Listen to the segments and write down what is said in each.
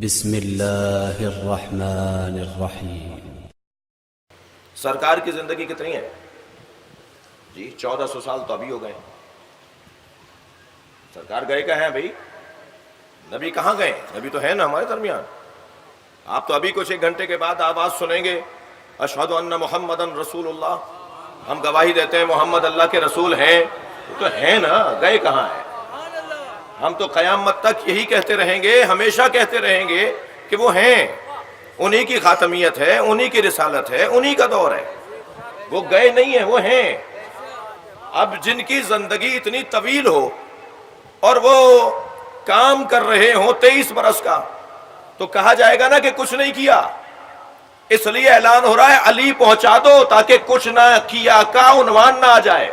بسم اللہ الرحمن الرحیم۔ سرکار کی زندگی کتنی ہے جی؟ 1400 سال تو ابھی ہو گئے۔ سرکار گئے کہاں ہیں بھائی؟ نبی کہاں گئے؟ نبی تو ہے نا ہمارے درمیان۔ آپ تو ابھی کچھ ایک گھنٹے کے بعد آواز سنیں گے، اشہد ان محمدن رسول اللہ، ہم گواہی دیتے ہیں محمد اللہ کے رسول ہیں۔ وہ تو ہیں نا، گئے کہاں ہیں؟ ہم تو قیامت تک یہی کہتے رہیں گے، ہمیشہ کہتے رہیں گے کہ وہ ہیں، انہی کی خاتمیت ہے، انہی کی رسالت ہے، انہی کا دور ہے۔ وہ گئے نہیں ہیں، وہ ہیں۔ اب جن کی زندگی اتنی طویل ہو اور وہ کام کر رہے ہوں 23 برس کا، تو کہا جائے گا نا کہ کچھ نہیں کیا۔ اس لیے اعلان ہو رہا ہے علی پہنچا دو تاکہ کچھ نہ کیا کا عنوان نہ آ جائے۔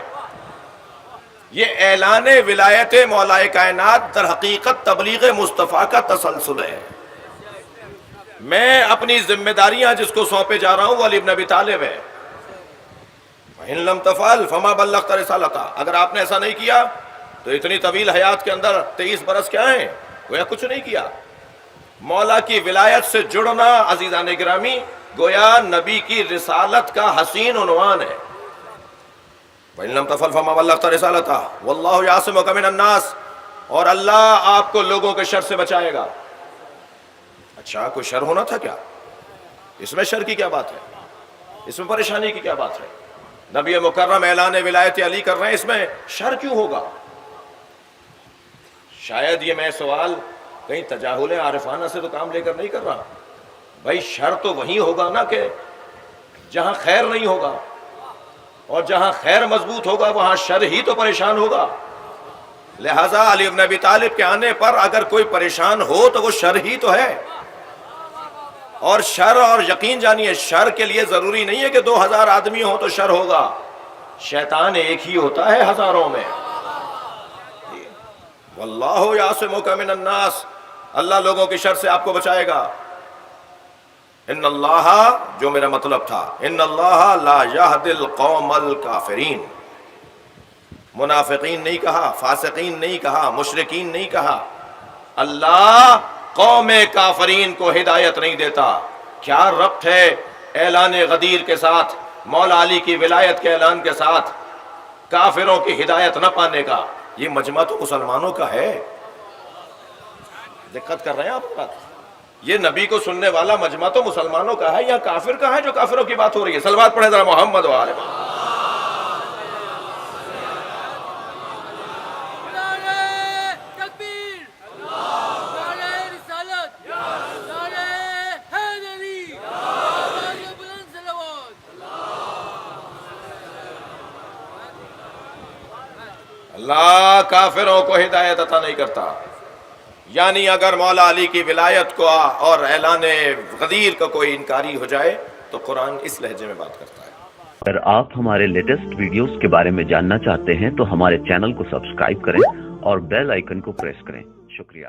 یہ اعلان ولایت مولا کائنات در حقیقت تبلیغ مصطفیٰ کا تسلسل ہے۔ میں اپنی ذمہ داریاں جس کو سونپے جا رہا ہوں وہ علی بن ابی طالب ہے۔ وَإِن لَمْ تَفْعَلْ فَمَا بَلَّغْتَ رِسَالَتَهُ، اگر آپ نے ایسا نہیں کیا تو اتنی طویل حیات کے اندر 23 برس کیا ہیں؟ گویا کچھ نہیں کیا۔ مولا کی ولایت سے جڑنا عزیزان گرامی گویا نبی کی رسالت کا حسین عنوان ہے۔ وَإِن لَمْ تَفْعَلْ فَمَا بَلَّغْتَ رِسَالَتَهُ وَاللَّهُ يَعْصِمُكَ مِنَ النَّاسِ، اور اللہ آپ کو لوگوں کے شر سے بچائے گا۔ اچھا، کوئی شر ہونا تھا کیا؟ اس میں شر کی کیا بات ہے؟ اس میں پریشانی کی کیا بات ہے؟ نبی مکرم اعلان ولایت علی کر رہے ہیں، اس میں شر کیوں ہوگا؟ شاید یہ میں سوال کہیں تجاہل عارفانہ سے تو کام لے کر نہیں کر رہا۔ بھائی شر تو وہیں ہوگا نا کہ جہاں خیر نہیں ہوگا، اور جہاں خیر مضبوط ہوگا وہاں شر ہی تو پریشان ہوگا۔ لہٰذا علی بن ابی طالب کے آنے پر اگر کوئی پریشان ہو تو وہ شر ہی تو ہے۔ اور شر، اور یقین جانیے شر کے لیے ضروری نہیں ہے کہ 2000 آدمی ہوں تو شر ہوگا۔ شیطان ایک ہی ہوتا ہے ہزاروں میں۔ واللہ یعصمک من الناس، اللہ لوگوں کی شر سے آپ کو بچائے گا۔ ان اللہ، جو میرا مطلب تھا، ان اللہ لا یہدی القوم الکافرین، منافقین نہیں کہا، فاسقین نہیں کہا، مشرکین نہیں کہا۔ اللہ قوم کافرین کو ہدایت نہیں دیتا۔ کیا ربط ہے اعلان غدیر کے ساتھ، مولا علی کی ولایت کے اعلان کے ساتھ، کافروں کی ہدایت نہ پانے کا؟ یہ مجمع تو مسلمانوں کا ہے۔ دقت کر رہے ہیں آپ بات؟ یہ نبی کو سننے والا مجمع تو مسلمانوں کا ہے، یا کافر کا ہے جو کافروں کی بات ہو رہی ہے؟ صلوات پڑھیں ذرا محمد و آل محمد۔ اللہ کافروں کو ہدایت عطا نہیں کرتا۔ یعنی اگر مولا علی کی ولایت کو اور اعلان غدیر کا کوئی انکاری ہو جائے تو قرآن اس لہجے میں بات کرتا ہے۔ اگر آپ ہمارے لیٹسٹ ویڈیوز کے بارے میں جاننا چاہتے ہیں تو ہمارے چینل کو سبسکرائب کریں اور بیل آئیکن کو پریس کریں۔ شکریہ۔